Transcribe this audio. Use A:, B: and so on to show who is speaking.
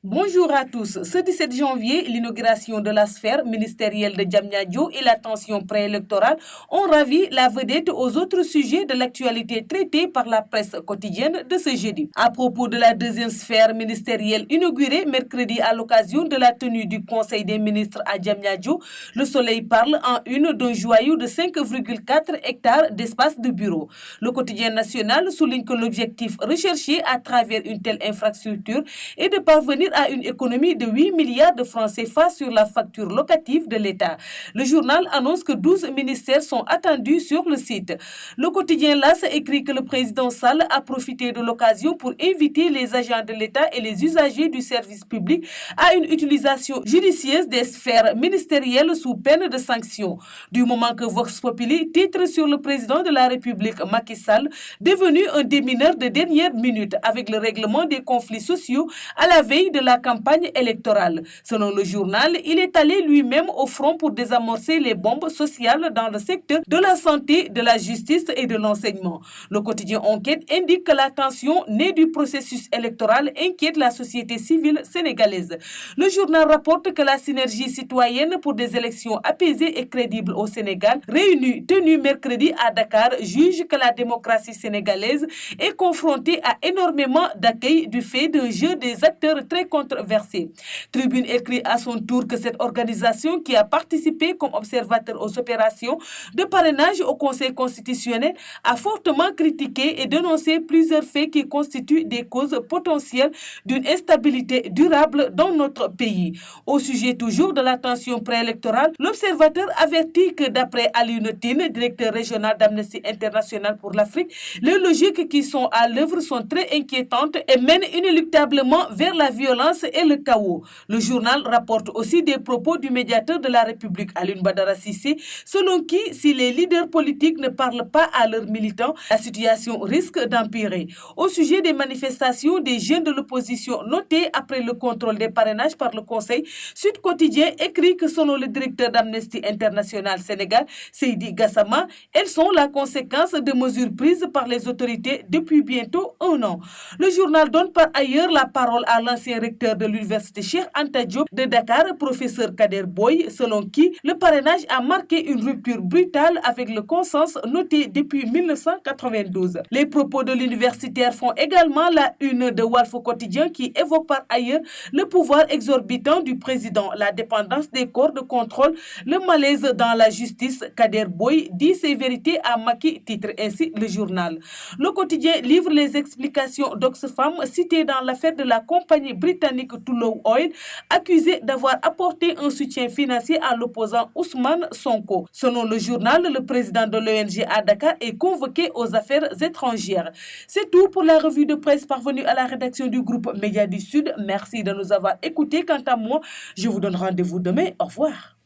A: Bonjour à tous. Ce 17 janvier, l'inauguration de la sphère ministérielle de Diamniadio et la tension préélectorale ont ravi la vedette aux autres sujets de l'actualité traités par la presse quotidienne de ce jeudi. À propos de la deuxième sphère ministérielle inaugurée mercredi à l'occasion de la tenue du Conseil des ministres à Diamniadio, Le Soleil parle en une d'un joyau de 5,4 hectares d'espace de bureau. Le quotidien national souligne que l'objectif recherché à travers une telle infrastructure est de parvenir à une économie de 8 milliards de francs CFA sur la facture locative de l'État. Le journal annonce que 12 ministères sont attendus sur le site. Le quotidien LAS écrit que le président Sall a profité de l'occasion pour inviter les agents de l'État et les usagers du service public à une utilisation judicieuse des sphères ministérielles sous peine de sanctions. Du moment que Vox Populi titre sur le président de la République Macky Sall, devenu un démineur de dernière minute avec le règlement des conflits sociaux à la veille de la campagne électorale. Selon le journal, il est allé lui-même au front pour désamorcer les bombes sociales dans le secteur de la santé, de la justice et de l'enseignement. Le quotidien Enquête indique que la tension née du processus électoral inquiète la société civile sénégalaise. Le journal rapporte que la synergie citoyenne pour des élections apaisées et crédibles au Sénégal, réunie tenue mercredi à Dakar, juge que la démocratie sénégalaise est confrontée à énormément d'accueil du fait d'un jeu des acteurs très controversé. Tribune écrit à son tour que cette organisation qui a participé comme observateur aux opérations de parrainage au Conseil constitutionnel a fortement critiqué et dénoncé plusieurs faits qui constituent des causes potentielles d'une instabilité durable dans notre pays. Au sujet toujours de la tension préélectorale, l'observateur avertit que d'après Alioune Tine, directeur régional d'Amnesty International pour l'Afrique, les logiques qui sont à l'œuvre sont très inquiétantes et mènent inéluctablement vers la violence et le chaos. Le journal rapporte aussi des propos du médiateur de la République, Alioune Badara Cissé, selon qui, si les leaders politiques ne parlent pas à leurs militants, la situation risque d'empirer. Au sujet des manifestations des jeunes de l'opposition notées après le contrôle des parrainages par le Conseil, Sud Quotidien écrit que selon le directeur d'Amnesty International Sénégal, Seydi Gassama, elles sont la conséquence de mesures prises par les autorités depuis bientôt un an. Le journal donne par ailleurs la parole à l'ancien recteur de l'université Cheikh Anta Diop de Dakar, professeur Kader Boye, selon qui le parrainage a marqué une rupture brutale avec le consensus noté depuis 1992. Les propos de l'universitaire font également la une de Walf Quotidien qui évoque par ailleurs le pouvoir exorbitant du président, la dépendance des corps de contrôle, le malaise dans la justice. Kader Boye dit ses vérités à Macky, titre ainsi le journal. Le quotidien livre les explications d'Oxfam citées dans l'affaire de la compagnie britannique Tullow Oil, accusée d'avoir apporté un soutien financier à l'opposant Ousmane Sonko. Selon le journal, le président de l'ONG à Dakar est convoqué aux affaires étrangères. C'est tout pour la revue de presse parvenue à la rédaction du groupe Média du Sud. Merci de nous avoir écoutés. Quant à moi, je vous donne rendez-vous demain. Au revoir.